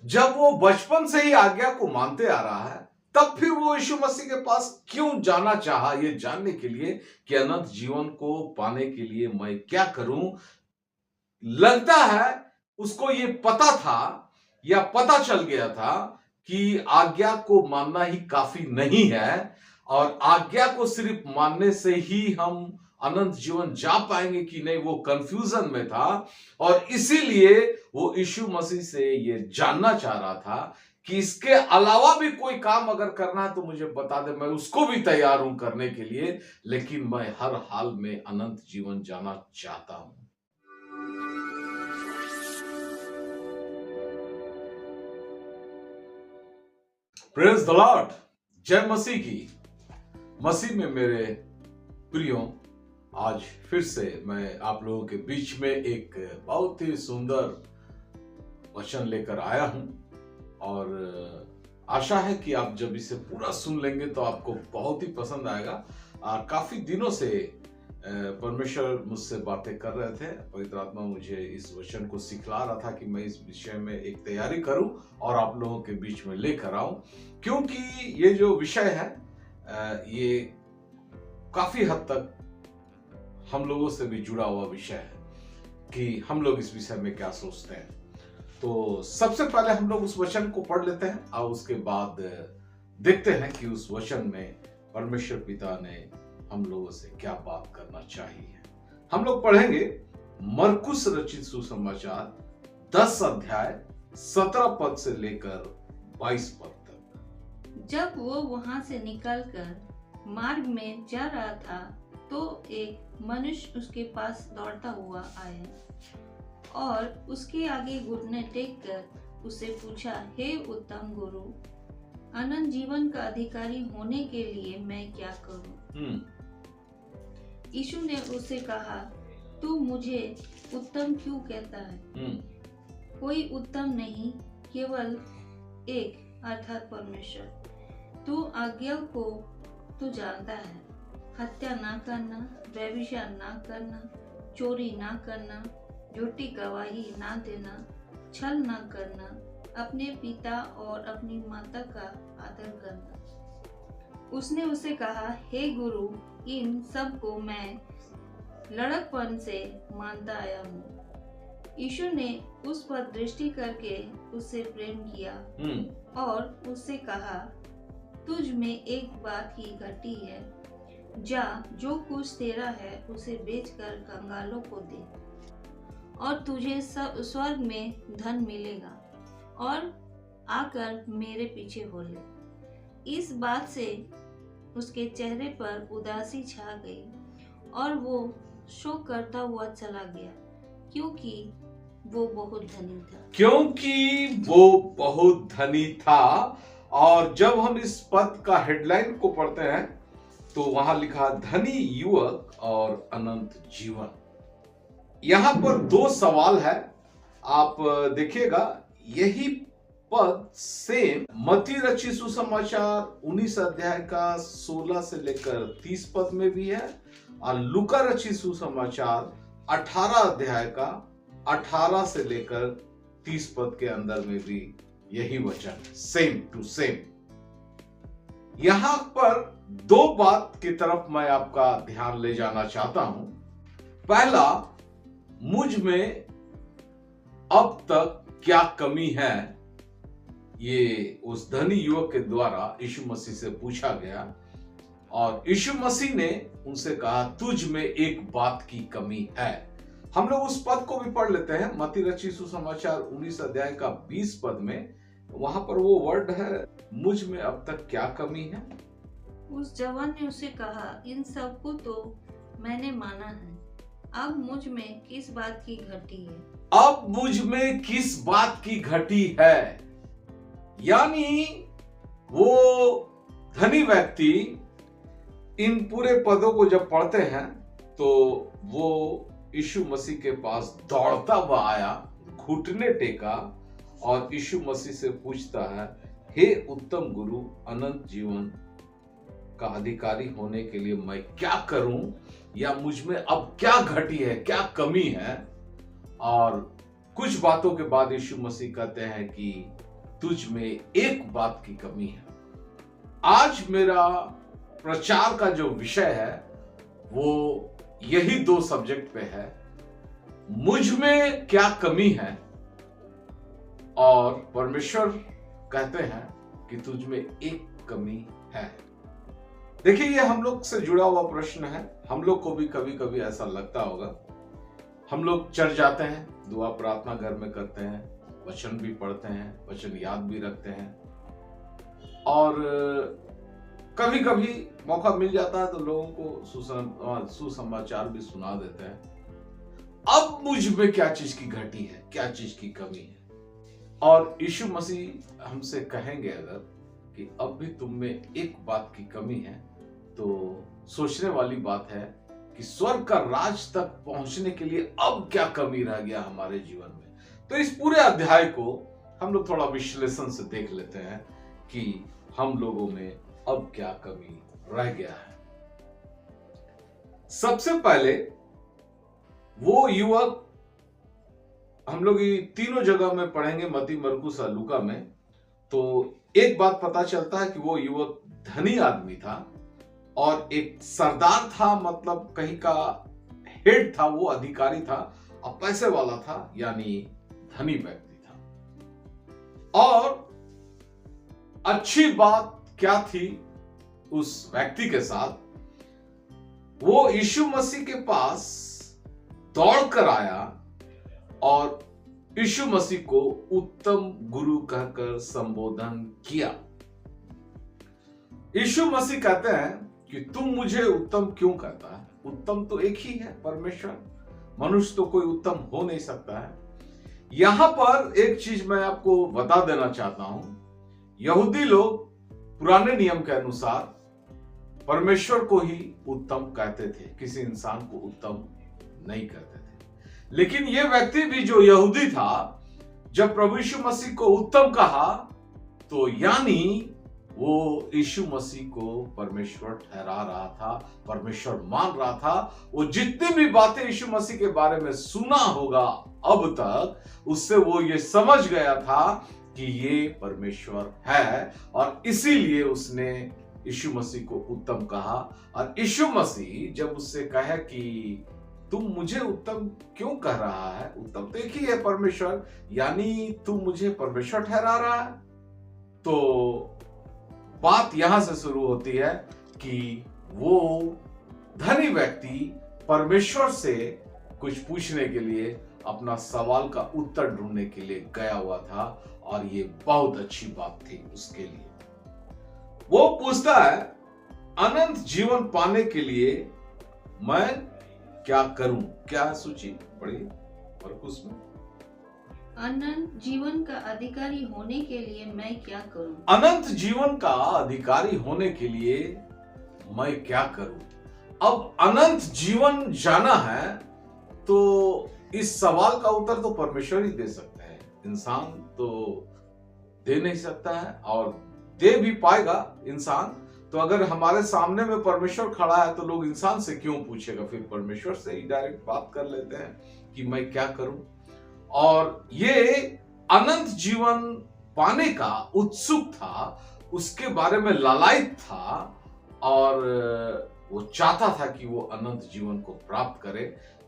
जब वो बचपन से ही आज्ञा को मानते आ रहा है, तब फिर वो यीशु मसीह के पास क्यों जाना चाहा, ये जानने के लिए कि अनंत जीवन को पाने के लिए मैं क्या करूं। लगता है उसको ये पता था या पता चल गया था कि आज्ञा को मानना ही काफी नहीं है और आज्ञा को सिर्फ मानने से ही हम अनंत जीवन जा पाएंगे कि नहीं, वो कंफ्यूजन में था। और इसीलिए वो यीशु मसीह से ये जानना चाह रहा था कि इसके अलावा भी कोई काम अगर करना है तो मुझे बता दे, मैं उसको भी तैयार हूं करने के लिए, लेकिन मैं हर हाल में अनंत जीवन जाना चाहता हूं। Praise the Lord. जय मसीह की। मसीह में मेरे प्रियो, आज फिर से मैं आप लोगों के बीच में एक बहुत ही सुंदर वचन लेकर आया हूं और आशा है कि आप जब इसे पूरा सुन लेंगे तो आपको बहुत ही पसंद आएगा। और काफी दिनों से परमेश्वर मुझसे बातें कर रहे थे, पवित्र आत्मा मुझे इस वचन को सिखला रहा था कि मैं इस विषय में एक तैयारी करूं और आप लोगों के बीच में लेकर आऊं, क्योंकि ये जो विषय है ये काफी हद तक हम लोगों से भी जुड़ा हुआ विषय है कि हम लोग इस विषय में क्या सोचते हैं। तो सबसे पहले हम लोग उस वचन को पढ़ लेते हैं और उसके बाद देखते हैं कि उस वचन में परमेश्वर पिता ने हम लोगों से क्या बात करना चाहिए। हम लोग पढ़ेंगे मरकुस रचित सुसमाचार 10 अध्याय 17 पद से लेकर 22 पद तक। जब वो वहां से निकलकर मार्ग में जा रहा था तो एक मनुष्य उसके पास दौड़ता हुआ आया और उसके आगे घुटने टेक कर उससे पूछा, हे उत्तम गुरु, अनंत जीवन का अधिकारी होने के लिए मैं क्या करूं? यीशु ने उससे कहा, तू मुझे उत्तम क्यों कहता है? कोई उत्तम नहीं, केवल एक, अर्थात परमेश्वर। तू आज्ञा को तू जानता है, हत्या ना करना, व्यभिचार ना करना, चोरी ना करना, झूठी गवाही ना देना, छल ना करना, अपने पिता और अपनी माता का आदर करना। उसने उसे कहा, हे गुरु, इन सब को मैं लड़कपन से मानता आया हूँ। यीशु ने उस पर दृष्टि करके उससे प्रेम किया और उससे कहा, तुझ में एक बात की घटी है, जा, जो कुछ तेरा है उसे बेचकर कंगालों को दे और तुझे स्वर्ग में धन मिलेगा, और आकर मेरे पीछे हो ले। इस बात से उसके चेहरे पर उदासी छा गई और वो शोक करता हुआ चला गया, क्योंकि वो बहुत धनी था। और जब हम इस पद का हेडलाइन को पढ़ते हैं तो वहां लिखा, धनी युवक और अनंत जीवन। यहां पर दो सवाल है, आप देखिएगा। यही पद सेम मत्ती रचित सुसमाचार 19 अध्याय का 16 से लेकर 30 पद में भी है और लूका रचित सुसमाचार 18 अध्याय का 18 से लेकर 30 पद के अंदर में भी यही वचन, सेम टू सेम। यहां पर दो बात की तरफ मैं आपका ध्यान ले जाना चाहता हूं। पहला, मुझ में अब तक क्या कमी है, ये उस धनी युवक के द्वारा यीशु मसीह से पूछा गया और यीशु मसीह ने उनसे कहा, तुझ में एक बात की कमी है। हम लोग उस पद को भी पढ़ लेते हैं, मत्ती रचित सुसमाचार 19 अध्याय का 20 पद में। वहां पर वो वर्ड है, मुझ में अब तक क्या कमी है। उस जवान ने उसे कहा, इन सब को तो मैंने माना है, अब मुझ में किस बात की घटी है? अब मुझ में किस बात की घटी है? यानी वो धनी व्यक्ति इन पूरे पदों को जब पढ़ते हैं तो वो यीशु मसीह के पास दौड़ता हुआ आया, घुटने टेका और यीशु मसीह से पूछता है, हे उत्तम गुरु, अनंत जीवन का अधिकारी होने के लिए मैं क्या करूं, या मुझ में अब क्या घटी है, क्या कमी है। और कुछ बातों के बाद यीशु मसीह कहते हैं कि तुझ में एक बात की कमी है। आज मेरा प्रचार का जो विषय है वो यही दो सब्जेक्ट पे है, मुझ में क्या कमी है और परमेश्वर कहते हैं कि तुझ में एक कमी है। देखिए, ये हम लोग से जुड़ा हुआ प्रश्न है। हम लोग को भी कभी कभी ऐसा लगता होगा। हम लोग चर्च जाते हैं, दुआ प्रार्थना घर में करते हैं, वचन भी पढ़ते हैं, वचन याद भी रखते हैं, और कभी कभी मौका मिल जाता है तो लोगों को सुसमाचार भी सुना देते हैं। अब मुझ में क्या चीज की घटी है, क्या चीज की कमी है? और यीशु मसीह हमसे कहेंगे अगर कि अब भी तुम में एक बात की कमी है, तो सोचने वाली बात है कि स्वर्ग का राज तक पहुंचने के लिए अब क्या कमी रह गया हमारे जीवन में। तो इस पूरे अध्याय को हम लोग थोड़ा विश्लेषण से देख लेते हैं कि हम लोगों में अब क्या कमी रह गया है। सबसे पहले वो युवक, हम लोग ये तीनों जगह में पढ़ेंगे, मत्ती, मरकुस और लूका में, तो एक बात पता चलता है कि वो युवक धनी आदमी था और एक सरदार था, मतलब कहीं का हेड था, वो अधिकारी था और पैसे वाला था, यानी धनी व्यक्ति था। और अच्छी बात क्या थी उस व्यक्ति के साथ, वो यीशु मसीह के पास दौड़ कर आया और यीशु मसीह को उत्तम गुरु कहकर संबोधन किया। यीशु मसीह कहते हैं कि तुम मुझे उत्तम क्यों कहता है? उत्तम तो एक ही है, परमेश्वर। मनुष्य तो कोई उत्तम हो नहीं सकता है। यहां पर एक चीज मैं आपको बता देना चाहता हूं। यहूदी लोग पुराने नियम के अनुसार परमेश्वर को ही उत्तम कहते थे, किसी इंसान को उत्तम नहीं कहते थे। लेकिन यह व्यक्ति भी जो यहूदी था, जब प्रभु यीशु मसीह को उत्तम कहा तो यानी वो यीशु मसीह को परमेश्वर ठहरा रहा था, परमेश्वर मान रहा था। वो जितनी भी बातें यीशु मसीह के बारे में सुना होगा अब तक, उससे वो ये समझ गया था कि ये परमेश्वर है, और इसीलिए उसने यीशु मसीह को उत्तम कहा। और यीशु मसीह जब उससे कहे कि तुम मुझे उत्तम क्यों कह रहा है, उत्तम तो एक ही है, परमेश्वर, यानी तुम मुझे परमेश्वर ठहरा रहा है, तो बात यहां से शुरू होती है कि वो धनी व्यक्ति परमेश्वर से कुछ पूछने के लिए, अपना सवाल का उत्तर ढूंढने के लिए गया हुआ था, और ये बहुत अच्छी बात थी उसके लिए। वो पूछता है, अनंत जीवन पाने के लिए मैं क्या करूं? क्या सूची पढ़ी मरकुस में? अनंत जीवन का अधिकारी होने के लिए मैं क्या करूं? अनंत जीवन का अधिकारी होने के लिए मैं क्या करूं? अब अनंत जीवन जाना है तो इस सवाल का उत्तर तो परमेश्वर ही दे सकते हैं, इंसान तो दे नहीं सकता है, और दे भी पाएगा इंसान तो अगर हमारे सामने में परमेश्वर खड़ा है तो लोग इंसान से क्यों पूछेगा, फिर परमेश्वर से ही डायरेक्ट बात कर लेते हैं कि मैं क्या करूं। और ये अनंत जीवन पाने का उत्सुक था, उसके बारे में लालायित था, और वो चाहता था कि वो अनंत जीवन को प्राप्त करे,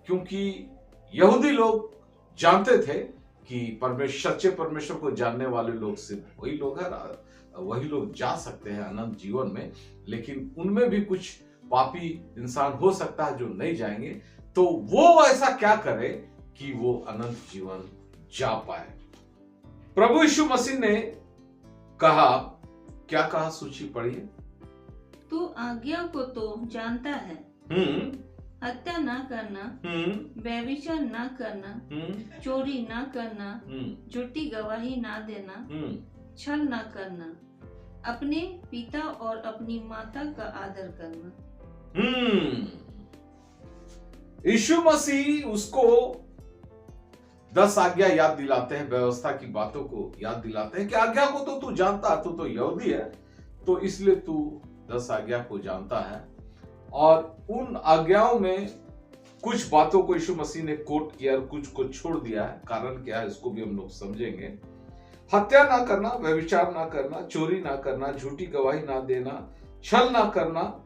क्योंकि यहूदी लोग जानते थे कि सच्चे परमेश्वर को जानने वाले लोग सिर्फ वही लोग हैं, वही लोग जा सकते हैं अनंत जीवन में, लेकिन उनमें भी कुछ पापी इंसान हो सकता है जो नहीं जाएंगे। तो वो ऐसा क्या करे कि वो अनंत जीवन जा पाए। प्रभु यीशु मसीह ने कहा, क्या कहा, सूची पढ़िए। तू आज्ञा को तो जानता है, हत्या ना करना, व्यभिचार ना करना, चोरी ना करना, झूठी गवाही ना देना, छल ना करना, अपने पिता और अपनी माता का आदर करना। यीशु मसीह उसको 10 आज्ञा याद दिलाते हैं, व्यवस्था की बातों को याद दिलाते हैं कि आज्ञा को तो तू जानता है, तू तो यहूदी है, तो इसलिए तू 10 आज्ञा को जानता है। और उन आज्ञाओं में कुछ बातों को यीशु मसीह ने कोट किया और कुछ को छोड़ दिया है। कारण क्या है इसको भी हम लोग समझेंगे। हत्या ना करना, व्यभिचार ना करना, चोरी ना करना, झूठी गवाही ना देना, छल ना करना,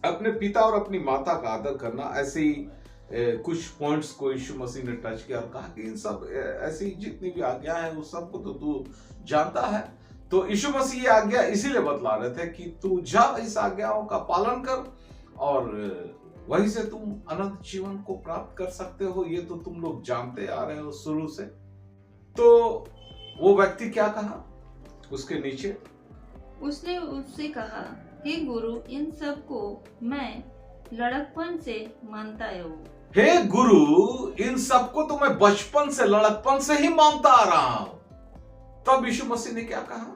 अपने पिता और अपनी माता का आदर करना। ऐसे ही कुछ पॉइंट्स को यीशु मसीह ने टच किया और कहा कि इन सब ऐसी जितनी भी आज्ञा है उस सबको तो तू जानता है। तो यीशु मसीह ये आज्ञा इसीलिए बतला रहे थे कि तू जा इस आज्ञाओं का पालन कर और वहीं से तुम अनंत जीवन को प्राप्त कर सकते हो। ये तो तुम लोग जानते आ रहे हो शुरू से। तो वो व्यक्ति क्या कहा उसके नीचे? उसने उससे कहा, हे गुरु, इन सब को मैं लड़कपन से मानता हूँ। हे गुरु, इन सबको तो मैं बचपन से, लड़कपन से ही मानता आ रहा हूं। तब यीशु मसीह ने क्या कहा?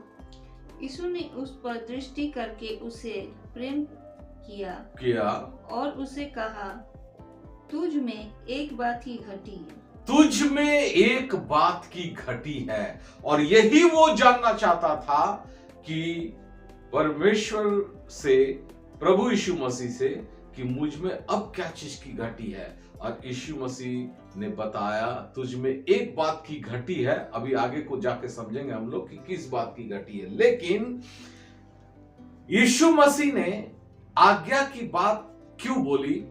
यीशु ने उस पर दृष्टि करके उसे प्रेम किया और उसे कहा, तुझ में एक बात ही घटी है। तुझ में एक बात की घटी है। और यही वो जानना चाहता था कि परमेश्वर से, प्रभु यीशु मसीह से, कि मुझ में अब क्या चीज की घटी है। और यीशु मसीह ने बताया, तुझ में एक बात की घटी है। अभी आगे को जाके समझेंगे हम लोग कि किस बात की घटी है। लेकिन यीशु मसीह ने आज्ञा की बात क्यों बोली,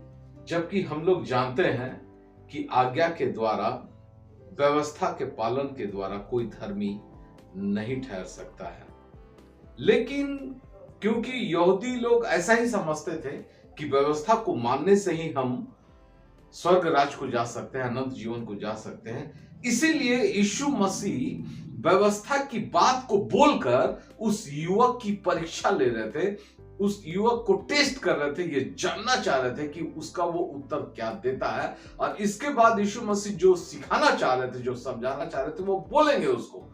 जबकि हम लोग जानते हैं कि आज्ञा के द्वारा, व्यवस्था के पालन के द्वारा कोई धर्मी नहीं ठहर सकता है। लेकिन क्योंकि यहूदी लोग ऐसा ही समझते थे कि व्यवस्था को मानने से ही हम स्वर्ग राज को जा सकते हैं, अनंत जीवन को जा सकते हैं, इसीलिए यीशु मसीह व्यवस्था की बात को बोलकर उस युवक की परीक्षा ले रहे थे, उस युवक को टेस्ट कर रहे थे, ये जानना चाह रहे थे कि उसका वो उत्तर क्या देता है। और इसके बाद यीशु मसीह जो सिखाना चाह रहे थे, जो समझाना चाह रहे थे, वो बोलेंगे उसको।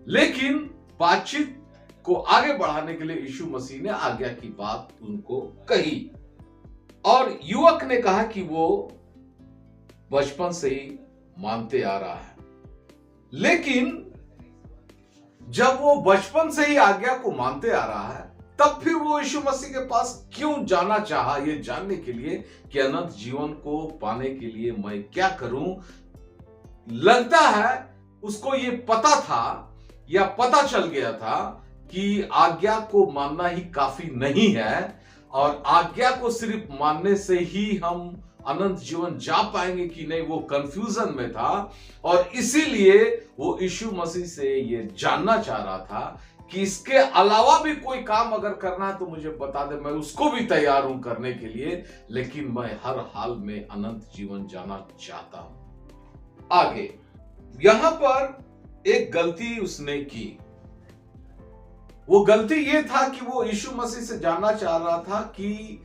लेकिन बातचीत को आगे बढ़ाने के लिए यीशु मसीह ने आज्ञा की बात उनको कही और युवक ने कहा कि वो बचपन से ही मानते आ रहा है। लेकिन जब वो बचपन से ही आज्ञा को मानते आ रहा है, तब फिर वो यीशु मसीह के पास क्यों जाना चाहा, ये जानने के लिए कि अनंत जीवन को पाने के लिए मैं क्या करूं। लगता है उसको ये पता था या पता चल गया था कि आज्ञा को मानना ही काफी नहीं है और आज्ञा को सिर्फ मानने से ही हम अनंत जीवन जा पाएंगे कि नहीं, वो कंफ्यूजन में था। और इसीलिए वो यीशु मसीह से ये जानना चाह रहा था कि इसके अलावा भी कोई काम अगर करना है तो मुझे बता दे, मैं उसको भी तैयार हूं करने के लिए, लेकिन मैं हर हाल में अनंत जीवन जाना चाहता हूं। आगे यहां पर एक गलती उसने की। वो गलती ये था कि वो यीशु मसीह से जानना चाह रहा था कि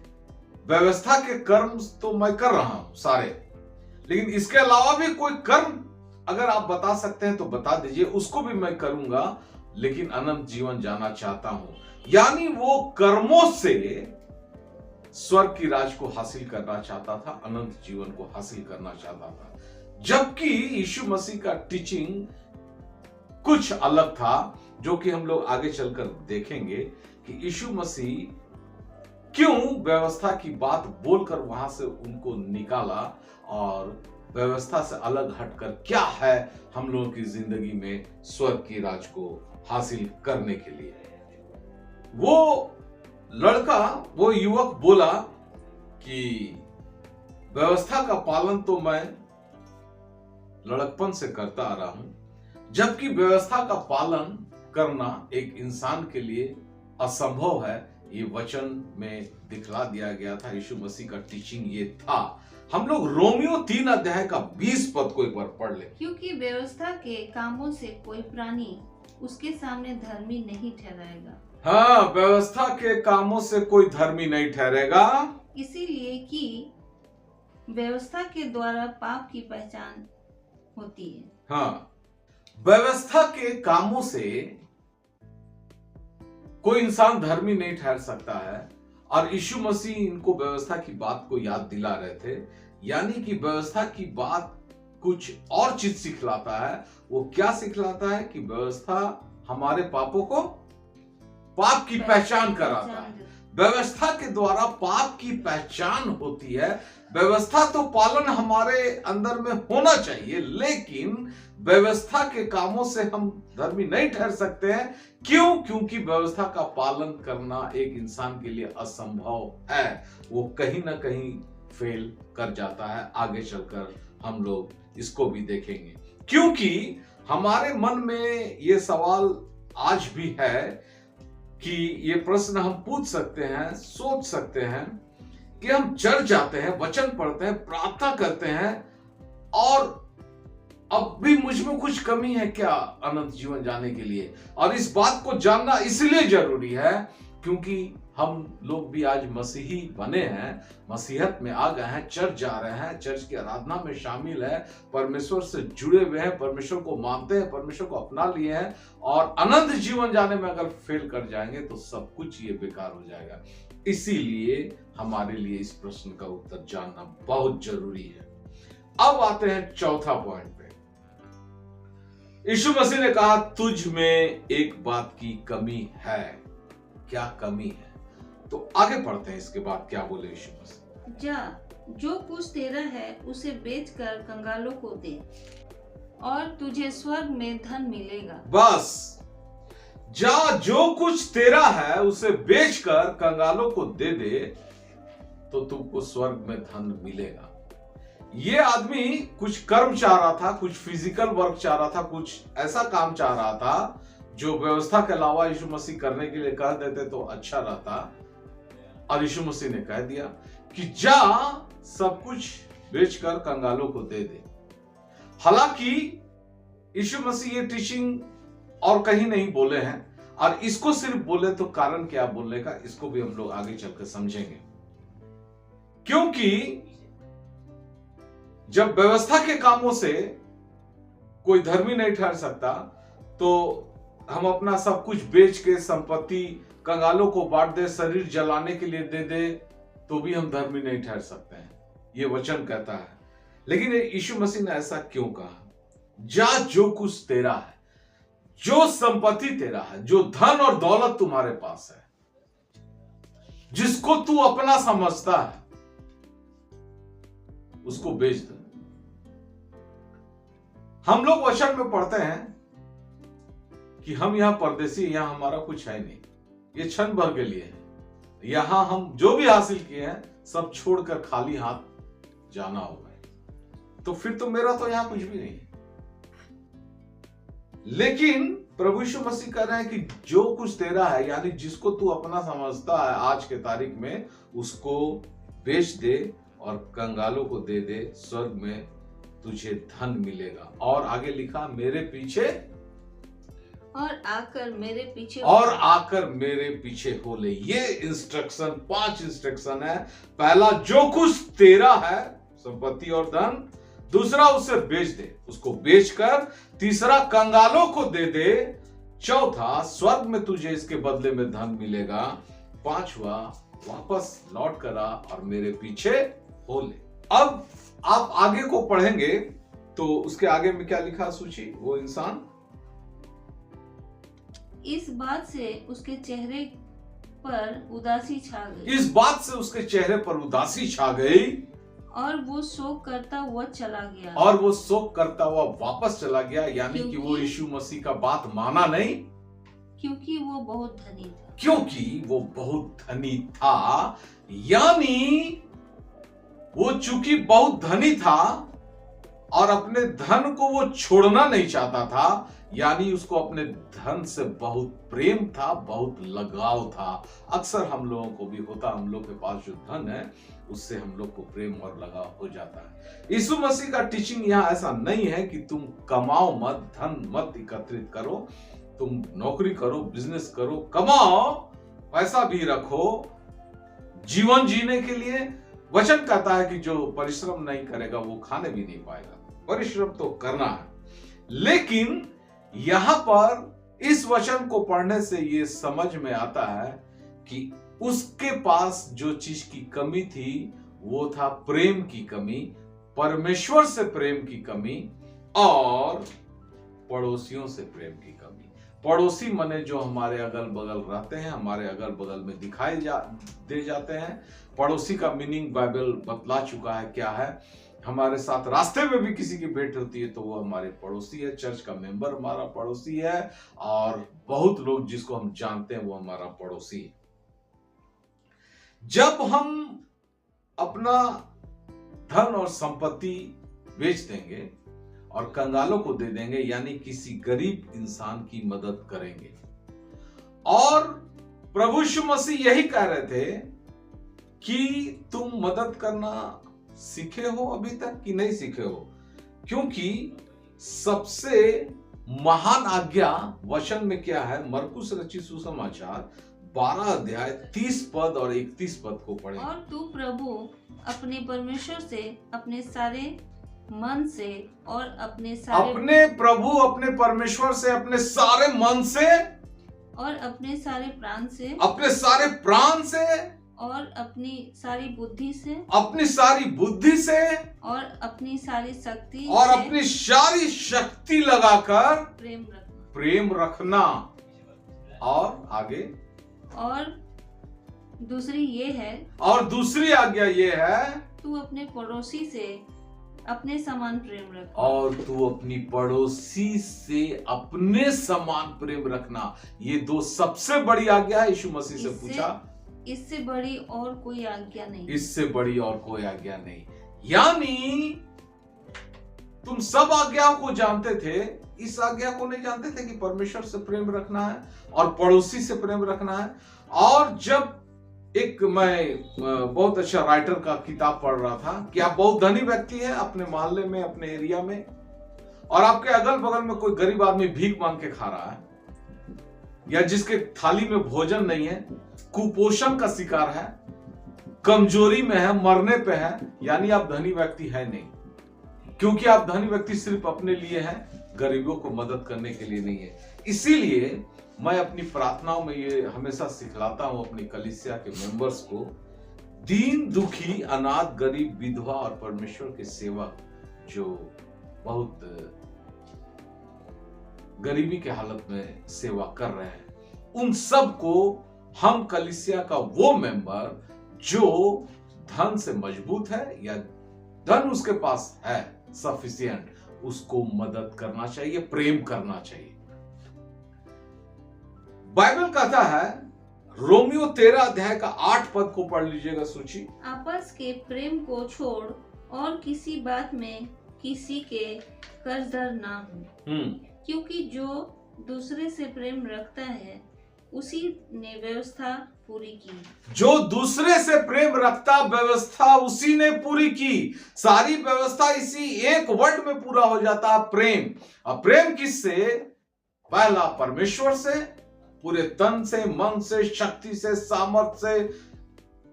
व्यवस्था के कर्म तो मैं कर रहा हूं सारे, लेकिन इसके अलावा भी कोई कर्म अगर आप बता सकते हैं तो बता दीजिए, उसको भी मैं करूंगा, लेकिन अनंत जीवन जाना चाहता हूं। यानी वो कर्मों से स्वर्ग की राज को हासिल करना चाहता था, अनंत जीवन को हासिल करना चाहता था। जबकि यीशु मसीह का टीचिंग कुछ अलग था, जो कि हम लोग आगे चलकर देखेंगे कि यीशु मसीह क्यों व्यवस्था की बात बोलकर वहां से उनको निकाला और व्यवस्था से अलग हटकर क्या है हम लोगों की जिंदगी में स्वर्ग की राज को हासिल करने के लिए। वो युवक बोला कि व्यवस्था का पालन तो मैं लड़कपन से करता आ रहा हूं, जबकि व्यवस्था का पालन करना एक इंसान के लिए असंभव है। ये वचन में दिखला दिया गया था, यीशु मसीह का टीचिंग ये था। हम लोग रोमियो 3 अध्याय का 20 पद को एक बार पढ़ ले। क्योंकि व्यवस्था के कामों से कोई प्राणी उसके सामने धर्मी नहीं ठहराएगा। हाँ, व्यवस्था के कामों से कोई धर्मी नहीं ठहरेगा, इसीलिए कि व्यवस्था के द्वारा पाप की पहचान होती है। हाँ, व्यवस्था के कामों से कोई इंसान धर्मी नहीं ठहर सकता है। और यीशु मसीह इनको व्यवस्था की बात को याद दिला रहे थे, यानी कि व्यवस्था की बात कुछ और चीज सिखलाता है। वो क्या सिखलाता है कि व्यवस्था हमारे पापों को, पाप की पहचान कराता है। व्यवस्था के द्वारा पाप की पहचान होती है। व्यवस्था तो पालन हमारे अंदर में होना चाहिए, लेकिन व्यवस्था के कामों से हम धर्मी नहीं ठहर सकते हैं। क्यों? क्योंकि व्यवस्था का पालन करना एक इंसान के लिए असंभव है। वो कहीं ना कहीं फेल कर जाता है। आगे चलकर हम लोग इसको भी देखेंगे, क्योंकि हमारे मन में ये सवाल आज भी है कि ये प्रश्न हम पूछ सकते हैं, सोच सकते हैं कि हम चर्च जाते हैं, वचन पढ़ते हैं, प्रार्थना करते हैं, और अब भी मुझ में कुछ कमी है क्या अनंत जीवन जाने के लिए? और इस बात को जानना इसलिए जरूरी है क्योंकि हम लोग भी आज मसीही बने हैं, मसीहत में आ गए हैं, चर्च जा रहे हैं, चर्च की आराधना में शामिल है, परमेश्वर से जुड़े हुए हैं, परमेश्वर को मानते हैं, परमेश्वर को अपना लिए हैं, और अनंत जीवन जाने में अगर फेल कर जाएंगे तो सब कुछ ये बेकार हो जाएगा। इसीलिए हमारे लिए इस प्रश्न का उत्तर जानना बहुत जरूरी है। अब आते हैं चौथा पॉइंट पे। यीशु मसीह ने कहा, तुझ में एक बात की कमी है। क्या कमी है? तो आगे पढ़ते हैं, इसके बाद क्या बोले यीशु मसीह। जा, जो कुछ तेरा है उसे बेचकर कंगालों को दे और तुझे स्वर्ग में धन मिलेगा। बस, जा, जो कुछ तेरा है उसे बेचकर कंगालों को दे दे तो तुमको स्वर्ग में धन मिलेगा। ये आदमी कुछ कर्म चाह रहा था, कुछ फिजिकल वर्क चाह रहा था, कुछ ऐसा काम चाह रहा था जो व्यवस्था के अलावा यीशु मसीह करने के लिए कह देते तो अच्छा रहता। और यीशु मसीह ने कह दिया कि जा, सब कुछ बेचकर कंगालों को दे दे। हालांकि यीशु मसीह ये टीचिंग और कहीं नहीं बोले हैं, और इसको सिर्फ बोले तो कारण क्या बोलने का, इसको भी हम लोग आगे चलकर समझेंगे। क्योंकि जब व्यवस्था के कामों से कोई धर्मी नहीं ठहर सकता, तो हम अपना सब कुछ बेच के संपत्ति कंगालों को बांट दे, शरीर जलाने के लिए दे दे, तो भी हम धर्मी नहीं ठहर सकते हैं, ये वचन कहता है। लेकिन यीशु मसीह ने ऐसा क्यों कहा? जा, जो कुछ तेरा है, जो संपत्ति तेरा है, जो धन और दौलत तुम्हारे पास है, जिसको तू अपना समझता है, उसको बेच दे। हम लोग वचन में पढ़ते हैं कि हम यहां परदेसी, यहां हमारा कुछ है नहीं, ये क्षण भर के लिए है। यहां हम जो भी हासिल किए हैं सब छोड़कर खाली हाथ जाना होगा। तो फिर तो मेरा तो यहां कुछ भी नहीं है। लेकिन प्रभु यीशु मसीह कह रहे हैं कि जो कुछ तेरा है, यानी जिसको तू अपना समझता है आज के तारीख में, उसको बेच दे और कंगालों को दे दे, स्वर्ग में तुझे धन मिलेगा। और आगे लिखा, मेरे पीछे और आकर मेरे पीछे हो ले। ये इंस्ट्रक्शन, 5 इंस्ट्रक्शन है। पहला, जो कुछ तेरा है, संपत्ति और धन। दूसरा, उसे बेच दे, उसको बेचकर। तीसरा, कंगालों को दे दे। चौथा, स्वर्ग में तुझे इसके बदले में धन मिलेगा। पांचवा, वापस लौट कर आ और मेरे पीछे हो ले। अब आप आगे को पढ़ेंगे तो उसके आगे में क्या लिखा सूची, वो इंसान। इस बात से उसके चेहरे पर उदासी छा गई। इस बात से उसके चेहरे पर उदासी छा गई और वो शोक करता हुआ चला गया। और वो शोक करता हुआ वापस चला गया, यानी कि वो यीशु मसीह का बात माना नहीं, क्योंकि वो बहुत धनी था। क्योंकि वो बहुत धनी था, यानी वो चूंकि बहुत धनी था और अपने धन को वो छोड़ना नहीं चाहता था, यानी उसको अपने धन से बहुत प्रेम था, बहुत लगाव था। अक्सर हम लोगों को भी होता, हम लोग के पास जो धन है उससे हम लोग को प्रेम और लगाव हो जाता है। यीशु मसीह का टीचिंग यहाँ ऐसा नहीं है कि तुम कमाओ मत, धन मत एकत्रित करो, तुम नौकरी करो, बिजनेस करो, कमाओ, पैसा भी रखो जीवन जीने के लिए। वचन कहता है कि जो परिश्रम नहीं करेगा वो खाने भी नहीं पाएगा। परिश्रम तो करना है, लेकिन यहां पर इस वचन को पढ़ने से ये समझ में आता है कि उसके पास जो चीज की कमी थी वो था प्रेम की कमी, परमेश्वर से प्रेम की कमी और पड़ोसियों से प्रेम की कमी। पड़ोसी मने जो हमारे अगल बगल रहते हैं, हमारे अगल बगल में दिखाई दे जाते हैं। पड़ोसी का मीनिंग बाइबल बतला चुका है क्या है। हमारे साथ रास्ते में भी किसी की भेंट होती है तो वो हमारे पड़ोसी है। चर्च का मेंबर हमारा पड़ोसी है और बहुत लोग जिसको हम जानते हैं वो हमारा पड़ोसी है। जब हम अपना धन और संपत्ति बेच देंगे और कंगालों को दे देंगे, यानी किसी गरीब इंसान की मदद करेंगे। और प्रभु यीशु मसीह यही कह रहे थे कि तुम मदद करना सीखे हो अभी तक कि नहीं सीखे हो, क्योंकि सबसे महान आज्ञा वचन में क्या है। मरकुस रचित सुसमाचार 12 अध्याय 30 पद और 31 पद को पढ़ें। और तू प्रभु अपने परमेश्वर से अपने सारे मन से और अपने प्रभु अपने परमेश्वर से अपने सारे मन से और अपने सारे प्राण से और अपनी सारी बुद्धि से और अपनी सारी शक्ति लगाकर प्रेम रखना। और आगे और दूसरी आज्ञा ये है तू अपने पड़ोसी से अपने समान प्रेम रख। और तू अपनी पड़ोसी से अपने समान प्रेम रखना। ये दो सबसे बड़ी आज्ञा है। यीशु मसीह से पूछा, इससे बड़ी और कोई आज्ञा नहीं। यानी तुम सब आज्ञाओं को जानते थे, इस आज्ञा को नहीं जानते थे कि परमेश्वर से प्रेम रखना है और पड़ोसी से प्रेम रखना है। और जब मैं बहुत अच्छा राइटर का किताब पढ़ रहा था कि आप बहुत धनी व्यक्ति है अपने मोहल्ले में, अपने एरिया में, और आपके अगल बगल में कोई गरीब आदमी भीख मांग के खा रहा है, या जिसके थाली में भोजन नहीं है, कुपोषण का शिकार है, कमजोरी में है, मरने पे है, यानी आप धनी व्यक्ति है नहीं। क्योंकि आप धनी व्यक्ति सिर्फ अपने लिए हैं, गरीबों को मदद करने के लिए नहीं है। इसीलिए मैं अपनी प्रार्थनाओं में ये हमेशा सिखलाता हूं अपनी कलीसिया के मेंबर्स को, दीन दुखी, अनाथ, गरीब, विधवा और परमेश्वर के सेवक जो बहुत गरीबी के हालत में सेवा कर रहे हैं, उन सब को हम कलीसिया का वो मेंबर जो धन से मजबूत है या धन उसके पास है सफिशिएंट, उसको मदद करना चाहिए, प्रेम करना चाहिए। बाइबल कहता है, रोमियो 13 अध्याय का 8 पद को पढ़ लीजिएगा सूची। आपस के प्रेम को छोड़ और किसी बात में किसी के कर्जदार ना हो, क्योंकि जो दूसरे से प्रेम रखता है उसी ने व्यवस्था पूरी की। जो दूसरे से प्रेम रखता, व्यवस्था उसी ने पूरी की। सारी व्यवस्था इसी एक वर्ड में पूरा हो जाता है, प्रेम। अब प्रेम किससे? पहला परमेश्वर से, पूरे तन से, मन से, शक्ति से, सामर्थ्य से,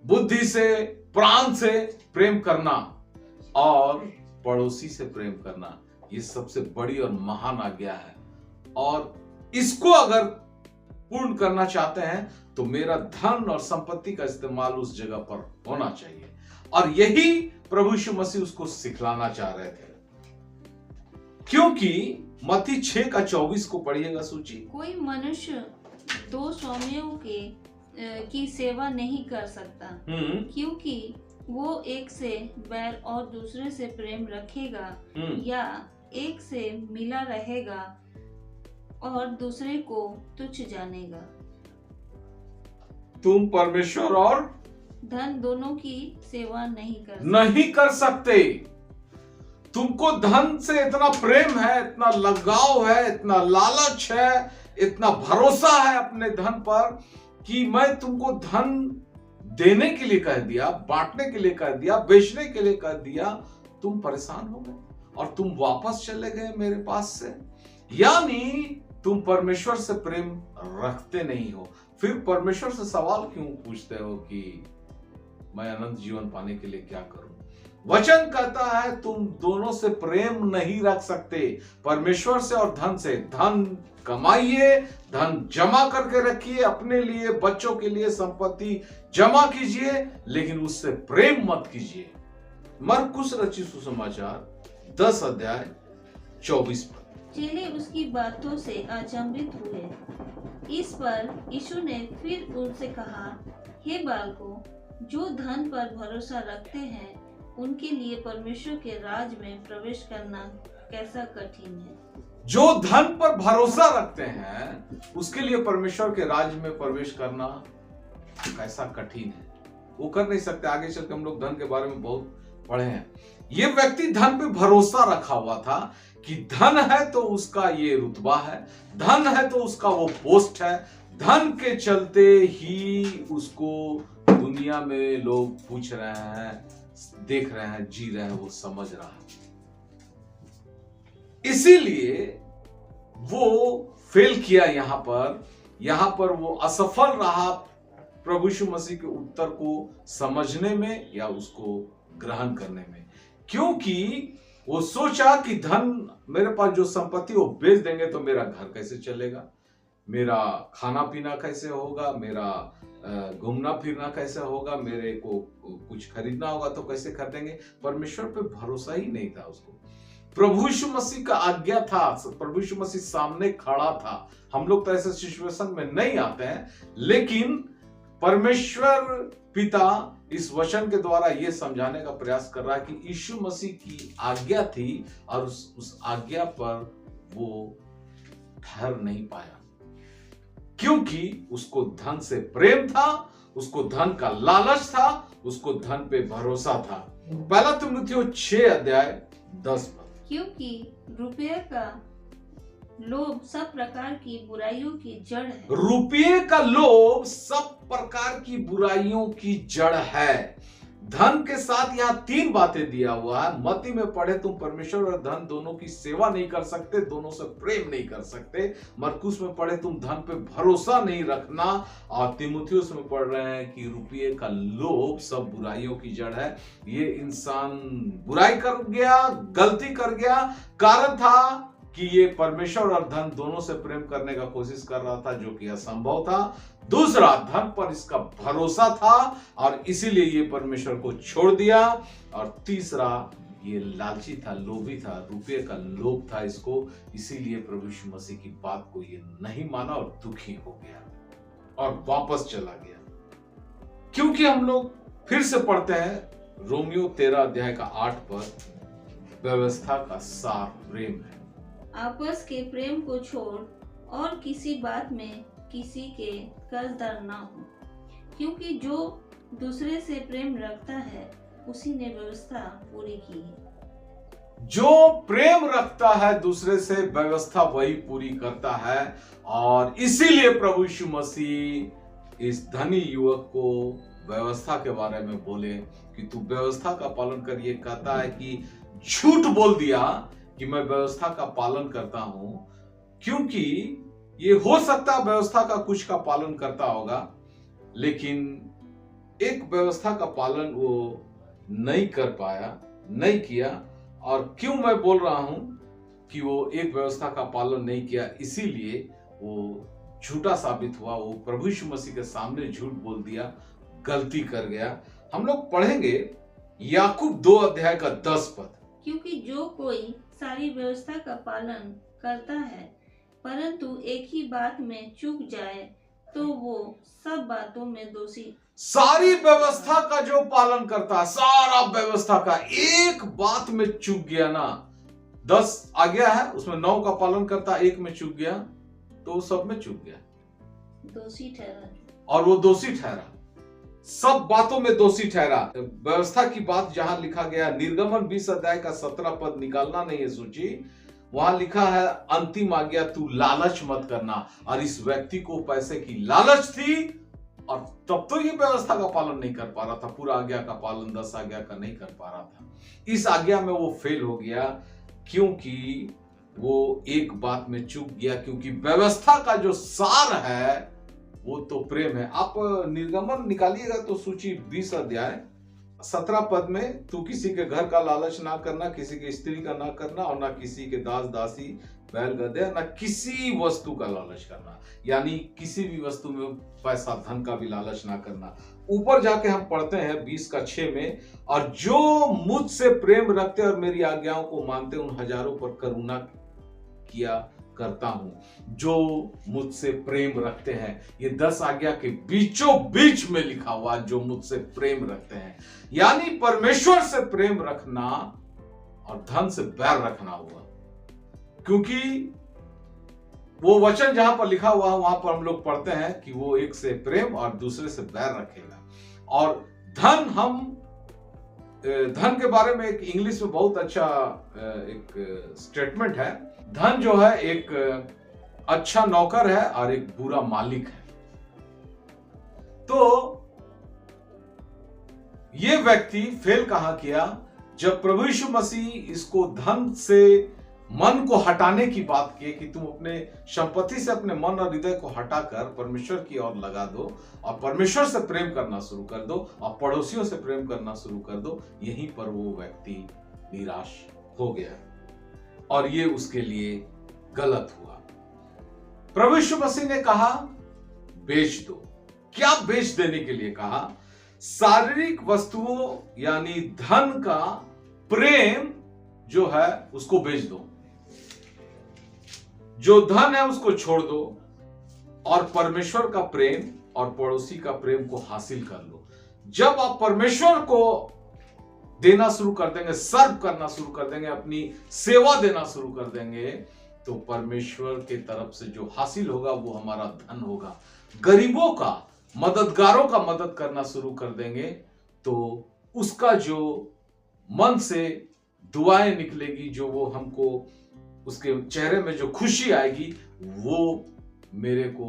बुद्धि से, प्राण से प्रेम करना, और पड़ोसी से प्रेम करना। ये सबसे बड़ी और महान आज्ञा है, और इसको अगर पूर्ण करना चाहते हैं तो मेरा धन और संपत्ति का इस्तेमाल उस जगह पर होना चाहिए। और यही प्रभु यीशु मसीह उसको सिखलाना चाह रहे थे, क्योंकि मत्ती 6 का 24 को पढ़िएगा सूची। कोई मनुष्य दो स्वामियों की सेवा नहीं कर सकता, क्योंकि वो एक से बैर और दूसरे से प्रेम रखेगा, या एक से मिला रहेगा और दूसरे को तुच्छ जानेगा। तुम परमेश्वर और धन दोनों की सेवा नहीं कर सकते। तुमको धन से इतना प्रेम है, इतना लगाव है, इतना लालच है, इतना भरोसा है अपने धन पर कि मैं तुमको धन देने के लिए कह दिया, बांटने के लिए कह दिया, बेचने के लिए कह दिया, तुम परेशान हो गए और तुम वापस चले गए मेरे पास से। यानी तुम परमेश्वर से प्रेम रखते नहीं हो। फिर परमेश्वर से सवाल क्यों पूछते हो कि मैं अनंत जीवन पाने के लिए क्या करूं? वचन कहता है तुम दोनों से प्रेम नहीं रख सकते, परमेश्वर से और धन से। धन कमाइए, धन जमा करके रखिए अपने लिए, बच्चों के लिए संपत्ति जमा कीजिए, लेकिन उससे प्रेम मत कीजिए। मरकुस रचित सुसमाचार 10 अध्याय 24 पद। चेले उसकी बातों से अचंभित हुए। इस पर यीशु ने फिर उनसे कहा, हे बालकों, जो धन पर भरोसा रखते हैं उनके लिए परमेश्वर के राज में प्रवेश करना कैसा कठिन है। जो धन पर भरोसा रखते हैं उसके लिए परमेश्वर के राज में प्रवेश करना कैसा कठिन है। वो कर नहीं सकते। आगे चल के हम लोग धन के बारे में बहुत पढ़े हैं। ये व्यक्ति धन पे भरोसा रखा हुआ था कि धन है तो उसका ये रुतबा है, धन है तो उसका वो पोस्ट है, धन के चलते ही उसको दुनिया में लोग पूछ रहे हैं, देख रहे हैं, जी रहे हैं, वो समझ रहा है। इसीलिए वो फेल किया। यहां पर वो असफल रहा प्रभु यीशु मसीह के उत्तर को समझने में या उसको ग्रहण करने में, क्योंकि वो सोचा कि धन, मेरे पास जो संपत्ति वो बेच देंगे तो मेरा घर कैसे चलेगा, मेरा खाना पीना कैसे होगा, मेरा घूमना फिरना कैसे होगा, मेरे को कुछ खरीदना होगा तो कैसे खरीदेंगे। परमेश्वर पे भरोसा ही नहीं था उसको। प्रभु यीशु मसीह का आज्ञा था, प्रभु यीशु मसीह सामने खड़ा था। हम लोग तो ऐसे सिचुएशन में नहीं आते हैं, लेकिन परमेश्वर पिता इस वचन के द्वारा यह समझाने का प्रयास कर रहा है कि यीशु मसीह की आज्ञा थी और उस आज्ञा पर वो ठहर नहीं पाया, क्योंकि उसको धन से प्रेम था, उसको धन का लालच था, उसको धन पे भरोसा था। पहला तीमुथियुस 6:10। क्योंकि रुपये का लोभ सब प्रकार की बुराइयों की जड़ है। रुपये का लोभ सब प्रकार की बुराइयों की जड़ है। धन के साथ यहाँ 3 बातें दिया हुआ है। मत्ती में पढ़े, तुम परमेश्वर और धन दोनों की सेवा नहीं कर सकते, दोनों से प्रेम नहीं कर सकते। मरकुस में पढ़े, तुम धन पे भरोसा नहीं रखना। और तीमुथियुस में पढ़ रहे हैं कि रुपये का लोभ सब बुराइयों की जड़ है। ये इंसान बुराई कर गया, गलती कर गया। कारण था कि ये परमेश्वर और धन दोनों से प्रेम करने का कोशिश कर रहा था, जो कि असंभव था। दूसरा, धन पर इसका भरोसा था और इसीलिए ये परमेश्वर को छोड़ दिया। और तीसरा, ये लालची था, लोभी था, रुपये का लोभ था इसको, इसीलिए प्रभु यीशु मसीह की बात को ये नहीं माना और दुखी हो गया और वापस चला गया। क्योंकि हम लोग फिर से पढ़ते हैं रोमियो 13:8 पर, व्यवस्था का सार प्रेम है। आपस के प्रेम को छोड़ और किसी बात में किसी के कर्जदार ना हो, क्योंकि जो दूसरे से प्रेम रखता है उसी ने व्यवस्था पूरी की है। जो प्रेम रखता है दूसरे से, व्यवस्था वही पूरी करता है। और इसीलिए प्रभु यीशु मसीह इस धनी युवक को व्यवस्था के बारे में बोले कि तू व्यवस्था का पालन कर। ये कहता है कि झूठ बोल दिया कि मैं व्यवस्था का पालन करता हूं, क्योंकि ये हो सकता है व्यवस्था का कुछ का पालन करता होगा, लेकिन एक व्यवस्था का पालन वो नहीं कर पाया, नहीं किया। और क्यों मैं बोल रहा हूं कि वो एक व्यवस्था का पालन नहीं किया, इसीलिए वो झूठा साबित हुआ। वो प्रभु यीशु मसीह के सामने झूठ बोल दिया, गलती कर गया। हम लोग पढ़ेंगे याकूब 2:10 पद। क्योंकि जो कोई सारी व्यवस्था का पालन करता है परंतु एक ही बात में चूक जाए तो वो सब बातों में दोषी। सारी व्यवस्था का जो पालन करता है, सारा व्यवस्था का एक बात में चूक गया ना, 10 आज्ञा है उसमें 9 का पालन करता, एक में चूक गया तो सब में चूक गया, दोषी ठहरा। और वो दोषी ठहरा, सब बातों में दोषी ठहरा। व्यवस्था की बात जहां लिखा गया, निर्गमन 20:17 पद निकालना नहीं है सूची, वहां लिखा है अंतिम आज्ञा, तू लालच मत करना। और इस व्यक्ति को पैसे की लालच थी और तब तो ये व्यवस्था का पालन नहीं कर पा रहा था, पूरा आज्ञा का पालन 10 आज्ञा का नहीं कर पा रहा था। इस आज्ञा में वो फेल हो गया क्योंकि वो एक बात में चूक गया, क्योंकि व्यवस्था का जो सार है वो तो प्रेम है। आप निर्गमन निकालिएगा तो सूची 20:17 पद में, तू किसी के घर का लालच ना करना, किसी की स्त्री का ना करना, और ना किसी के दास दासी बैल गधे, ना किसी वस्तु का लालच करना, यानी किसी भी वस्तु में पैसा धन का भी लालच ना करना। ऊपर जाके हम पढ़ते हैं 20:6 में, और जो मुझसे प्रेम रखते और मेरी आज्ञाओं को मानते उन हजारों पर करुणा किया करता हूं जो मुझसे प्रेम रखते हैं। ये 10 आज्ञा के बीचों बीच में लिखा हुआ जो मुझसे प्रेम रखते हैं, यानी परमेश्वर से प्रेम रखना और धन से बैर रखना हुआ। क्योंकि वो वचन जहां पर लिखा हुआ है वहां पर हम लोग पढ़ते हैं कि वो एक से प्रेम और दूसरे से बैर रखेगा। और धन के बारे में एक इंग्लिश में बहुत अच्छा एक स्टेटमेंट है। धन जो है एक अच्छा नौकर है और एक बुरा मालिक है। तो ये व्यक्ति फेल कहां किया? जब प्रभु यीशु मसीह इसको धन से मन को हटाने की बात की कि तुम अपने संपत्ति से अपने मन और हृदय को हटाकर परमेश्वर की ओर लगा दो और परमेश्वर से प्रेम करना शुरू कर दो और पड़ोसियों से प्रेम करना शुरू कर दो, यहीं पर वो व्यक्ति निराश हो गया और ये उसके लिए गलत हुआ। प्रभु यीशु मसीह ने कहा बेच दो। क्या बेच देने के लिए कहा? शारीरिक वस्तुओं यानी धन का प्रेम जो है उसको बेच दो, जो धन है उसको छोड़ दो और परमेश्वर का प्रेम और पड़ोसी का प्रेम को हासिल कर लो। जब आप परमेश्वर को देना शुरू कर देंगे, सर्व करना शुरू कर देंगे, अपनी सेवा देना शुरू कर देंगे, तो परमेश्वर के तरफ से जो हासिल होगा वो हमारा धन होगा। गरीबों का, मददगारों का मदद करना शुरू कर देंगे तो उसका जो मन से दुआएं निकलेगी, जो वो हमको उसके चेहरे में जो खुशी आएगी, वो मेरे को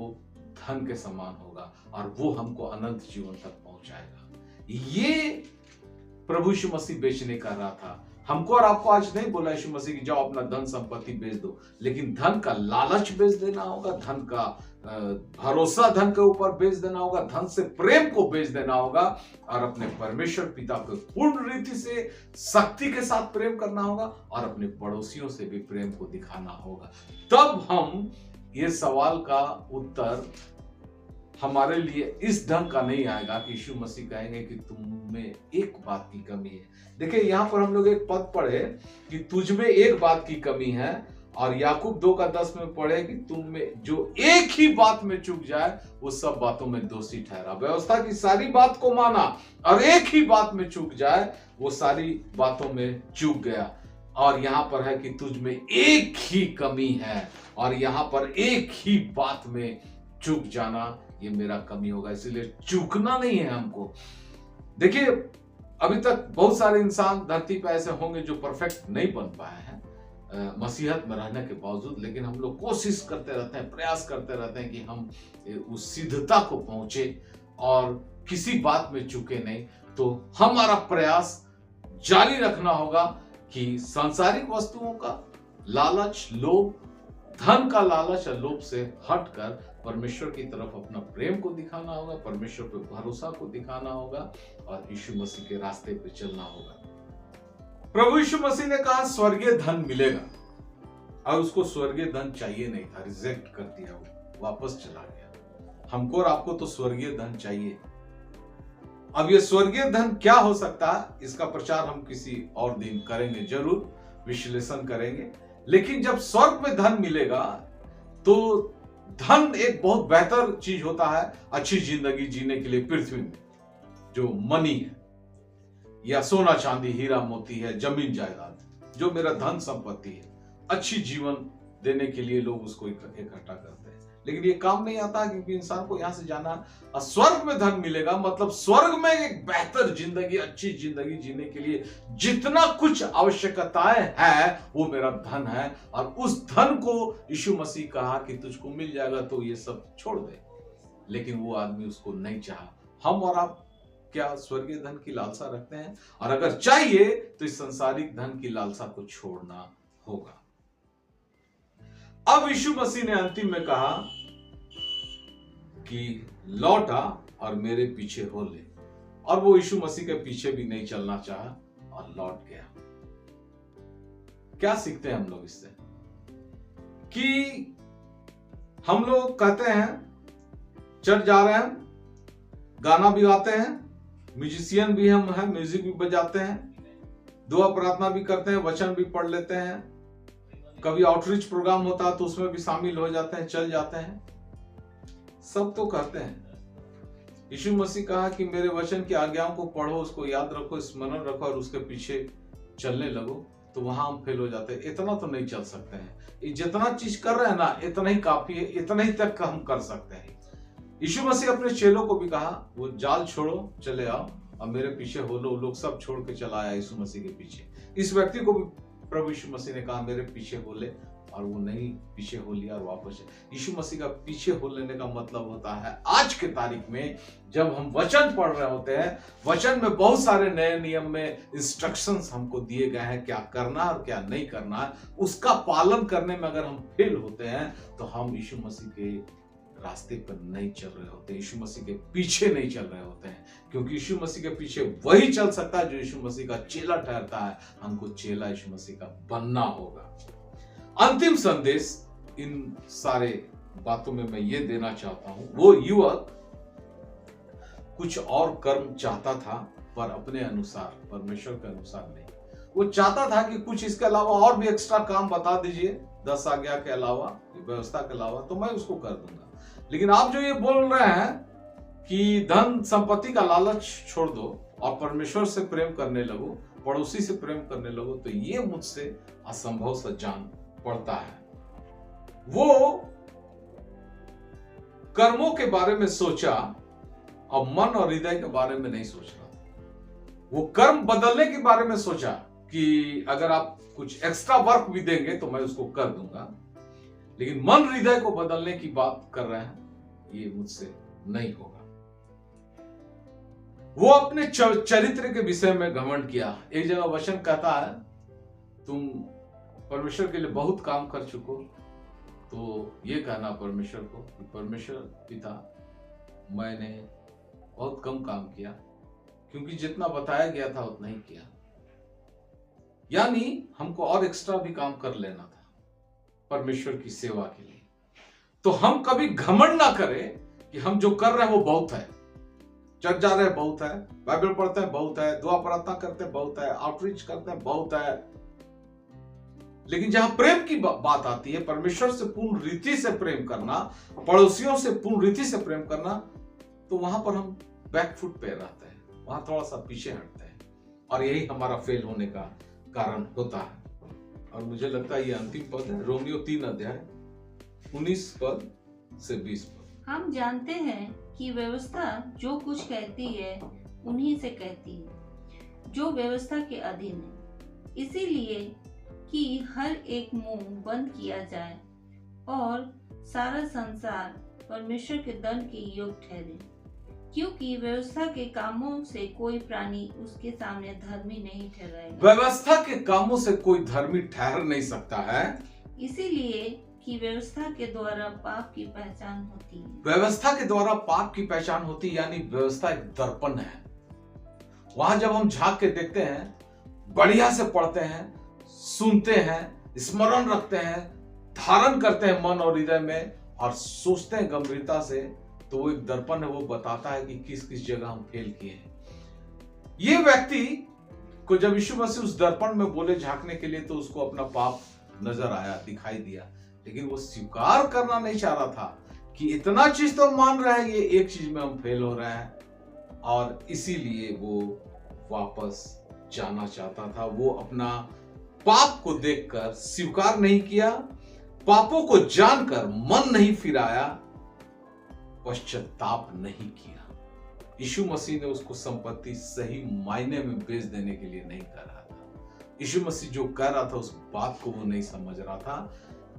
धन के समान होगा और वो हमको अनंत जीवन तक पहुंचाएगा। ये प्रभु यीशु मसीह बेचने कर रहा था। हमको और आपको आज नहीं बोला यीशु मसीह की जाओ अपना धन संपत्ति बेच दो, लेकिन धन का लालच बेच देना होगा, धन का भरोसा धन के ऊपर बेच देना होगा, धन से प्रेम को बेच देना होगा और अपने परमेश्वर पिता को पूर्ण रीति से शक्ति के साथ प्रेम करना होगा और अपने पड़ोसियों से भी प्रेम को दिखाना होगा। तब हम ये सवाल का उत्तर हमारे लिए इस ढंग का नहीं आएगा कि यीशु मसीह कहेंगे कि तुम में एक बात की कमी है। देखिए यहां पर हम लोग एक पद पढ़े कि तुझ में एक बात की कमी है, और याकूब 2:10 में पढ़े कि तुम में जो एक ही बात में चूक जाए वो सब बातों में दोषी ठहरा। व्यवस्था की सारी बात को माना और एक ही बात में चूक जाए वो सारी बातों में चूक गया। और यहां पर है कि तुझ में एक ही कमी है, और यहां पर एक ही बात में चूक जाना ये मेरा कमी होगा, इसलिए चूकना नहीं है हमको। देखिए अभी तक बहुत सारे इंसान धरती पर ऐसे होंगे जो परफेक्ट नहीं बन पाए हैं मसीहत में रहने के बावजूद, लेकिन हम लोग कोशिश करते रहते हैं, प्रयास करते रहते हैं कि हम उस सिद्धता को पहुंचे और किसी बात में चूके नहीं। तो हमारा प्रयास जारी रखना होगा कि सांसारिक वस्तुओं का लालच, लोभ, धन का लालच और लोभ से हटकर परमेश्वर की तरफ अपना प्रेम को दिखाना होगा, परमेश्वर पे भरोसा को दिखाना होगा और यीशु मसीह के रास्ते पे चलना होगा। प्रभु यीशु मसीह ने कहा स्वर्गीय धन मिलेगा, और उसको स्वर्गीय धन चाहिए नहीं था, रिजेक्ट कर दिया, वो वापस चला गया। हमको और आपको तो स्वर्गीय धन चाहिए। अब ये स्वर्गीय धन क्या हो सकता है, इसका प्रचार हम किसी और दिन करेंगे, जरूर विश्लेषण करेंगे। लेकिन जब स्वर्ग में धन मिलेगा तो धन एक बहुत बेहतर चीज होता है अच्छी जिंदगी जीने के लिए पृथ्वी में। जो मनी है या सोना चांदी हीरा मोती है, जमीन जायदाद, जो मेरा धन संपत्ति है, अच्छी जीवन देने के लिए लोग उसको इकट्ठा करते हैं। लेकिन ये काम नहीं आता क्योंकि इंसान को यहां से जाना। और स्वर्ग में धन मिलेगा मतलब स्वर्ग में एक बेहतर जिंदगी, अच्छी जिंदगी जीने के लिए जितना कुछ आवश्यकताएं है वो मेरा धन है। और उस धन को यीशु मसीह कहा कि तुझको मिल जाएगा तो ये सब छोड़ दे, लेकिन वो आदमी उसको नहीं चाहा। हम और आप क्या स्वर्गीय धन की लालसा रखते हैं? और अगर चाहिए तो इस संसारिक धन की लालसा को छोड़ना होगा। अब यीशु मसीह ने अंतिम में कहा कि लौट आ और मेरे पीछे हो ले, और वो यीशु मसीह के पीछे भी नहीं चलना चाहा और लौट गया। क्या सीखते हैं हम लोग इससे? कि हम लोग कहते हैं चर्च जा रहे हैं, गाना भी गाते हैं, म्यूजिशियन भी हम हैं, म्यूजिक भी बजाते हैं, दुआ प्रार्थना भी करते हैं, वचन भी पढ़ लेते हैं, कभी आउटरीच प्रोग्राम होता है तो उसमें भी शामिल हो जाते हैं, चल जाते हैं, सब तो करते हैं। यीशु मसीह कहा कि मेरे वचन की आज्ञाओं को पढ़ो, उसको याद रखो, स्मरण रखो और उसके पीछे चलने लगो, तो वहां हम फेल हो जाते हैं। इतना तो नहीं चल सकते हैं, ये जितना चीज कर रहे हैं ना इतना ही काफी है, इतना ही तक का हम कर सकते हैं। यीशु मसीह अपने चेलों को भी कहा वो जाल छोड़ो, चले आओ और मेरे पीछे हो लो। लोग सब छोड़ के चला आया यीशु मसीह के पीछे। इस व्यक्ति को भी प्रभु यीशु मसीह ने कहा मेरे पीछे हो ले, और वो नहीं पीछे हो लिया और वापस। यीशु मसीह का पीछे हो लेने का मतलब होता है आज के तारीख में जब हम वचन पढ़ रहे होते हैं, वचन में बहुत सारे नए नियम में इंस्ट्रक्शंस हमको दिए गए हैं क्या करना और क्या नहीं करना है, उसका पालन करने में अगर हम फेल होते हैं तो हम यीशु मसीह के रास्ते पर नहीं चल रहे होते, यीशु मसीह के पीछे नहीं चल रहे होते हैं। क्योंकि यीशु मसीह के पीछे वही चल सकता है जो यीशु मसीह का चेला ठहरता है। हमको चेला यीशु मसीह का बनना होगा। अंतिम संदेश इन सारे बातों में मैं ये देना चाहता हूं, वो युवक कुछ और कर्म चाहता था पर अपने अनुसार, परमेश्वर के अनुसार नहीं। वो चाहता था कि कुछ इसके अलावा और भी एक्स्ट्रा काम बता दीजिए, 10 आज्ञा के अलावा, व्यवस्था के अलावा, तो मैं उसको कर दूंगा। लेकिन आप जो ये बोल रहे हैं कि धन संपत्ति का लालच छोड़ दो और परमेश्वर से प्रेम करने लगो, पड़ोसी से प्रेम करने लगो, तो ये मुझसे असंभव सा जान पड़ता है। वो कर्मों के बारे में सोचा और मन और हृदय के बारे में नहीं सोच रहा। वो कर्म बदलने के बारे में सोचा कि अगर आप कुछ एक्स्ट्रा वर्क भी देंगे तो मैं उसको कर दूंगा, लेकिन मन हृदय को बदलने की बात कर रहे हैं, ये मुझसे नहीं होगा। वो अपने चरित्र के विषय में घमंड किया। एक जगह वचन कहता है तुम परमेश्वर के लिए बहुत काम कर चुको, तो ये कहना परमेश्वर को कि परमेश्वर पिता मैंने बहुत कम काम किया, क्योंकि जितना बताया गया था उतना ही किया। यानी हमको और एक्स्ट्रा भी काम कर लेना था परमेश्वर की सेवा के लिए। तो हम कभी घमंड ना करें कि हम जो कर रहे हैं वो बहुत है, चर्च जा रहे हैं बहुत है, बाइबल पढ़ते हैं बहुत है, दुआ प्रार्थना करते हैं बहुत है, आउटरीच करते हैं बहुत है, लेकिन जहां प्रेम की बात आती है, परमेश्वर से पूर्ण रीति से प्रेम करना, पड़ोसियों से पूर्ण रीति से प्रेम करना, तो वहां पर हम बैकफुट पे रहते हैं, वहां थोड़ा सा पीछे हटते हैं, और यही हमारा फेल होने का कारण होता है। और मुझे लगता है ये अंतिम पद है, रोमियो 3 अध्याय 19 पद से 20 पद। हम जानते हैं कि व्यवस्था जो कुछ कहती है उन्हीं से कहती है जो व्यवस्था के अधीन है, इसीलिए कि हर एक मुंह बंद किया जाए और सारा संसार परमेश्वर के दंड के योग्य ठहरे, क्योंकि व्यवस्था के कामों से कोई प्राणी उसके सामने धर्मी नहीं ठहराएगा। व्यवस्था के कामों से कोई धर्मी ठहर नहीं सकता है, इसीलिए कि व्यवस्था के द्वारा पाप की पहचान होती है। व्यवस्था के द्वारा पाप की पहचान होती है, यानी व्यवस्था एक दर्पण है। वहां जब हम झांक के देखते हैं, बढ़िया से पढ़ते हैं, सुनते हैं, स्मरण रखते हैं, धारण करते हैं मन और हृदय में, और सोचते हैं गंभीरता से, तो वो एक दर्पण है, वो बताता है कि किस किस जगह हम फेल किए हैं। ये व्यक्ति को जब यीशु मसीह उस दर्पण में बोले झांकने के लिए, तो उसको अपना पाप नजर आया, दिखाई दिया, लेकिन वो स्वीकार करना नहीं चाह रहा था कि इतना चीज तो मान रहे हैं, ये एक चीज में हम फेल हो रहे हैं, और इसीलिए वो वापस जाना चाहता था। वो अपना पाप को देखकर स्वीकार नहीं किया, पापों को जानकर मन नहीं फिराया, पश्चाताप नहीं किया। यीशु मसीह ने उसको संपत्ति सही मायने में बेच देने के लिए नहीं कर रहा था। यीशु मसीह जो कर रहा था उस बात को वो नहीं समझ रहा था,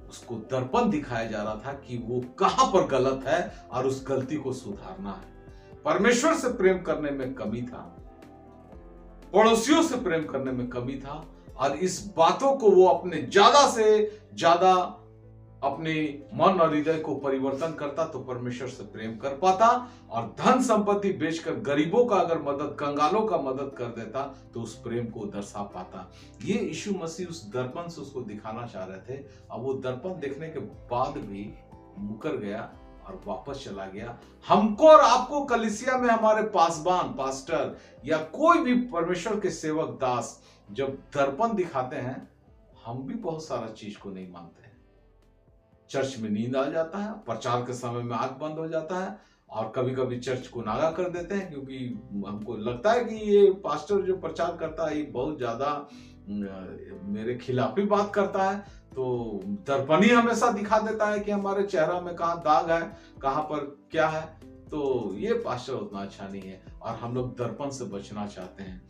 उसको दर्पण दिखाया जा रहा था कि वो कहां पर गलत है और उस गलती को सुधारना है। परमेश्वर से प्रेम करने में कमी था, पड़ोसियों से प्रेम करने में कमी था, और इस बातों को वो अपने ज्यादा से ज्यादा अपने मन और हृदय को परिवर्तन करता तो परमेश्वर से प्रेम कर पाता, और धन संपत्ति बेचकर गरीबों का अगर मदद, कंगालों का मदद कर देता तो उस प्रेम को दर्शा पाता। ये यीशु मसीह उस दर्पण से उसको दिखाना चाह रहे थे। अब वो दर्पण देखने के बाद भी मुकर गया और वापस चला गया। हमको और आपको कलीसिया में हमारे पासबान, पास्टर या कोई भी परमेश्वर के सेवक दास जब दर्पण दिखाते हैं, हम भी बहुत सारा चीज को नहीं मानते हैं। चर्च में नींद आ जाता है, प्रचार के समय में आंख बंद हो जाता है, और कभी कभी चर्च को नागा कर देते हैं क्योंकि हमको लगता है कि ये पास्टर जो प्रचार करता है ये बहुत ज्यादा मेरे खिलाफ ही बात करता है। तो दर्पण ही हमेशा दिखा देता है कि हमारे चेहरा में कहाँ दाग है, कहाँ पर क्या है। तो ये पास्टर उतना अच्छा नहीं है, और हम लोग दर्पण से बचना चाहते हैं।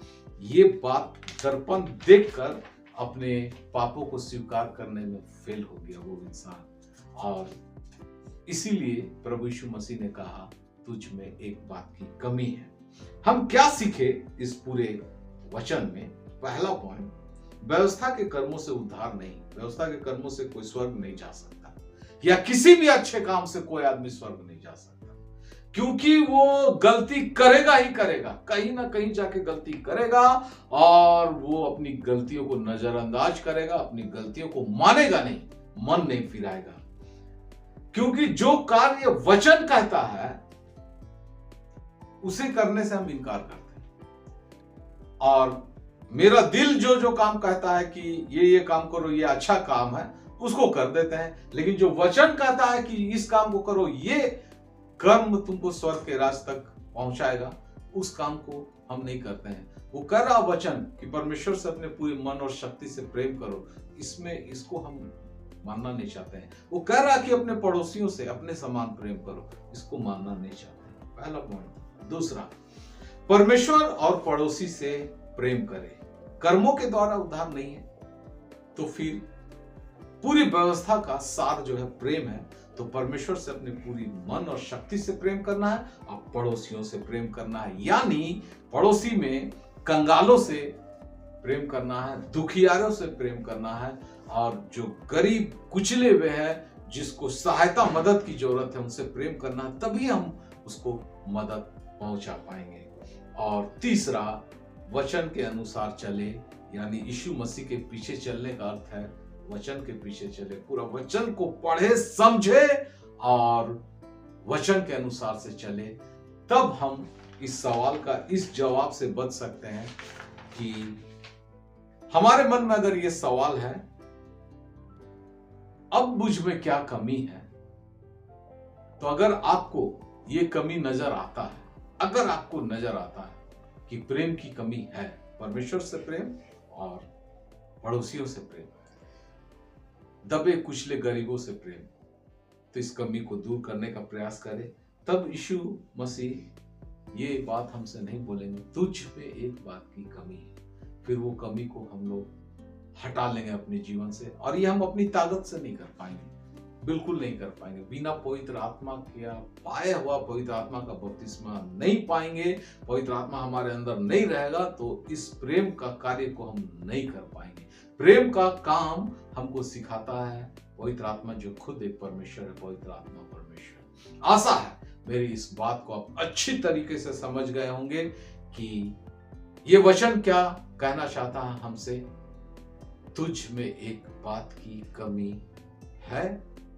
ये बात दर्पण देखकर अपने पापों को स्वीकार करने में फेल हो गया वो इंसान, और इसीलिए प्रभु यीशु मसीह ने कहा तुझ में एक बात की कमी है। हम क्या सीखे इस पूरे वचन में? पहला पॉइंट, व्यवस्था के कर्मों से उद्धार नहीं, व्यवस्था के कर्मों से कोई स्वर्ग नहीं जा सकता, या किसी भी अच्छे काम से कोई आदमी स्वर्ग नहीं जा सकता, क्योंकि वो गलती करेगा ही करेगा, कहीं ना कहीं जाके गलती करेगा, और वो अपनी गलतियों को नजरअंदाज करेगा, अपनी गलतियों को मानेगा नहीं, मन नहीं फिराएगा। क्योंकि जो कार्य वचन कहता है उसे करने से हम इनकार करते हैं, और मेरा दिल जो जो काम कहता है कि ये काम करो, ये अच्छा काम है, उसको कर देते हैं। लेकिन जो वचन कहता है कि इस काम को करो, ये कर्म तुमको स्वर्ग के राज तक पहुंचाएगा, उस काम को हम नहीं करते हैं। वो कह रहा वचन कि परमेश्वर से अपने पूरे मन और शक्ति से प्रेम करो, इसको हम मानना नहीं चाहते हैं। वो कह रहा कि अपने पड़ोसियों से अपने समान प्रेम करो, इसको मानना नहीं चाहते हैं। पहला पॉइंट। दूसरा, परमेश्वर और पड़ोसी से प्रेम करें। कर्मों के द्वारा उद्धार नहीं है, तो फिर पूरी व्यवस्था का सार जो है प्रेम है। तो परमेश्वर से अपने पूरी मन और शक्ति से प्रेम करना है, और पड़ोसियों से प्रेम करना है, यानी पड़ोसी में कंगालों से प्रेम करना है, दुखियारों से प्रेम करना है, और जो गरीब कुचले हुए हैं, जिसको सहायता मदद की जरूरत है, उनसे प्रेम करना है, तभी हम उसको मदद पहुंचा पाएंगे। और तीसरा, वचन के अनुसार चले, यानी यीशु मसीह के पीछे चलने का अर्थ है वचन के पीछे चले, पूरा वचन को पढ़े समझे और वचन के अनुसार से चले। तब हम इस सवाल का इस जवाब से बच सकते हैं कि हमारे मन में अगर ये सवाल है, अब मुझ में क्या कमी है, तो अगर आपको ये कमी नजर आता है, अगर आपको नजर आता है कि प्रेम की कमी है, परमेश्वर से प्रेम और पड़ोसियों से प्रेम, दबे कुचले गरीबों से प्रेम, तो इस कमी को दूर करने का प्रयास करें। तब यीशु मसीह ये बात हमसे नहीं बोलेंगे तुझ में एक बात की कमी है, फिर वो कमी को हम लोग हटा लेंगे अपने जीवन से, और ये हम अपनी ताकत से नहीं कर पाएंगे, बिल्कुल नहीं कर पाएंगे। बिना पवित्र आत्मा के पाए हुआ पवित्र आत्मा का बपतिस्मा नहीं पाएंगे, पवित्र आत्मा हमारे अंदर नहीं रहेगा, तो इस प्रेम का कार्य को हम नहीं कर पाएंगे। प्रेम का काम हमको सिखाता है पवित्र आत्मा, जो खुद एक परमेश्वर है, पवित्र आत्मा परमेश्वर। आशा है मेरी इस बात को आप अच्छी तरीके से समझ गए होंगे कि ये वचन क्या कहना चाहता है हमसे। तुझ में एक बात की कमी है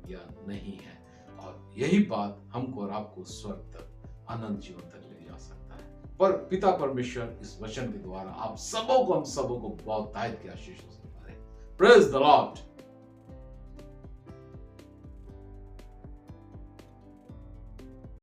या नहीं है, और यही बात हमको और आपको स्वर्ग तक, अनंत जीवन तक ले जा सकता है। पर पिता परमेश्वर इस वचन के द्वारा आप सबों को, हम सबों को बहुत तायत की आशीष से भरे। Praise the Lord.